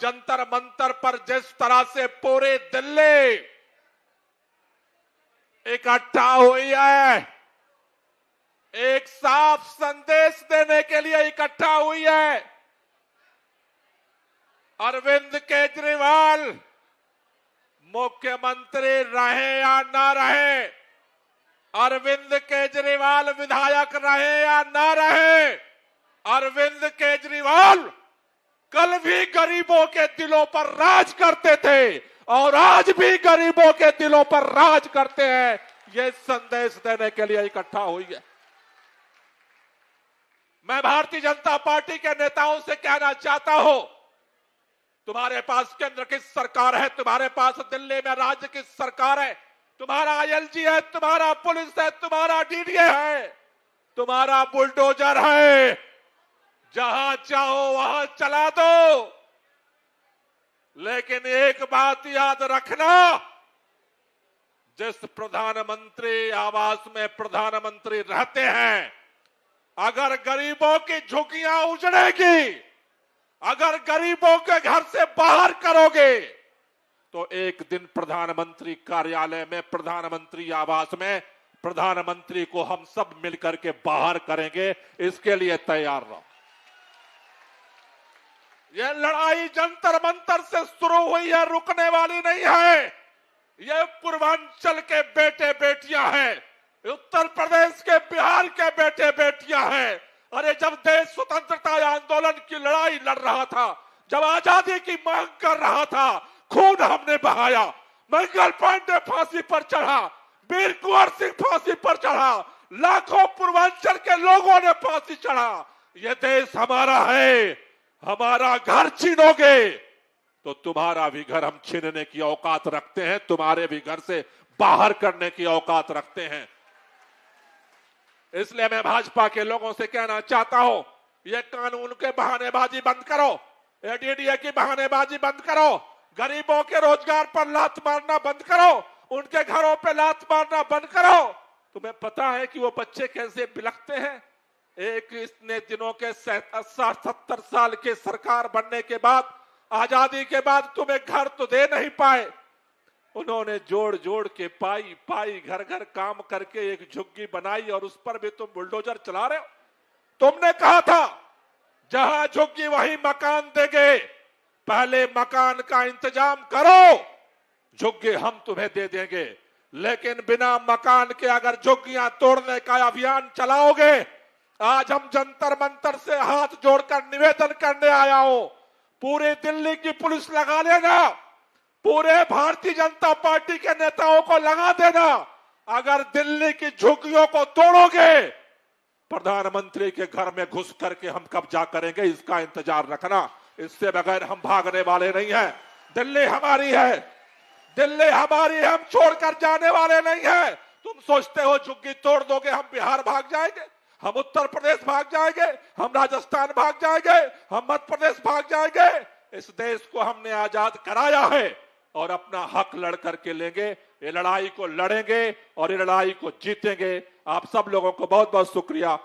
जंतर मंतर पर जिस तरह से पूरे दिल्ली इकट्ठा हुई है, एक साफ संदेश देने के लिए इकट्ठा हुई है। अरविंद केजरीवाल मुख्यमंत्री रहे या ना रहे, अरविंद केजरीवाल विधायक रहे या ना रहे, अरविंद केजरीवाल कल भी गरीबों के दिलों पर राज करते थे और आज भी गरीबों के दिलों पर राज करते हैं। यह संदेश देने के लिए इकट्ठा हुई है। मैं भारतीय जनता पार्टी के नेताओं से कहना चाहता हूं, तुम्हारे पास केंद्र की सरकार है, तुम्हारे पास दिल्ली में राज्य की सरकार है, तुम्हारा आईएलजी है, तुम्हारा पुलिस है, तुम्हारा डीडीए है, तुम्हारा बुलडोजर है, जहां चाहो वहां चला दो। लेकिन एक बात याद रखना, जिस प्रधानमंत्री आवास में प्रधानमंत्री रहते हैं, अगर गरीबों की झुग्गियां उजड़ेगी, अगर गरीबों के घर से बाहर करोगे, तो एक दिन प्रधानमंत्री कार्यालय में, प्रधानमंत्री आवास में प्रधानमंत्री को हम सब मिलकर के बाहर करेंगे। इसके लिए तैयार रहो। यह लड़ाई जंतर मंतर से शुरू हुई है, रुकने वाली नहीं है। यह पूर्वांचल के बेटे बेटियां हैं, उत्तर प्रदेश के, बिहार के बेटे बेटियां हैं। अरे जब देश स्वतंत्रता आंदोलन की लड़ाई लड़ रहा था, जब आजादी की मांग कर रहा था, खून हमने बहाया, मंगल पांडे फांसी पर चढ़ा, वीर कुंवर सिंह फांसी पर चढ़ा, लाखों पूर्वांचल के लोगों ने फांसी चढ़ा। यह देश हमारा है। हमारा घर छीनोगे तो तुम्हारा भी घर हम छीनने की औकात रखते हैं, तुम्हारे भी घर से बाहर करने की औकात रखते हैं। इसलिए मैं भाजपा के लोगों से कहना चाहता हूं, ये कानून के बहानेबाजी बंद करो, एडीडीए की बहानेबाजी बंद करो, गरीबों के रोजगार पर लात मारना बंद करो, उनके घरों पे लात मारना बंद करो। तुम्हें पता है कि वो बच्चे कैसे बिलखते हैं? एक इतने दिनों के 70 साल के सरकार बनने के बाद, आजादी के बाद तुम्हें घर तो दे नहीं पाए। उन्होंने जोड़ जोड़ के पाई पाई घर घर काम करके एक झुग्गी बनाई और उस पर भी तुम बुलडोजर चला रहे हो। तुमने कहा था जहां झुग्गी वहीं मकान देंगे, पहले मकान का इंतजाम करो, झुग्गी हम तुम्हें दे देंगे। लेकिन बिना मकान के अगर झुग्गियां तोड़ने का अभियान चलाओगे, आज हम जंतर मंतर से हाथ जोड़कर निवेदन करने आया हूं, पूरी दिल्ली की पुलिस लगा लेना, पूरे भारतीय जनता पार्टी के नेताओं को लगा देना। अगर दिल्ली की झुग्गियों को तोड़ोगे, प्रधानमंत्री के घर में घुस करके हम कब्जा करेंगे, इसका इंतजार रखना। इससे बगैर हम भागने वाले नहीं हैं। दिल्ली हमारी है, दिल्ली हमारी है, हम छोड़कर जाने वाले नहीं हैं। तुम सोचते हो झुग्गी तोड़ दोगे हम बिहार भाग जाएंगे, हम उत्तर प्रदेश भाग जाएंगे, हम राजस्थान भाग जाएंगे, हम मध्य प्रदेश भाग जाएंगे? इस देश को हमने आजाद कराया है और अपना हक लड़ करके लेंगे। ये लड़ाई को लड़ेंगे और ये लड़ाई को जीतेंगे। आप सब लोगों को बहुत बहुत शुक्रिया।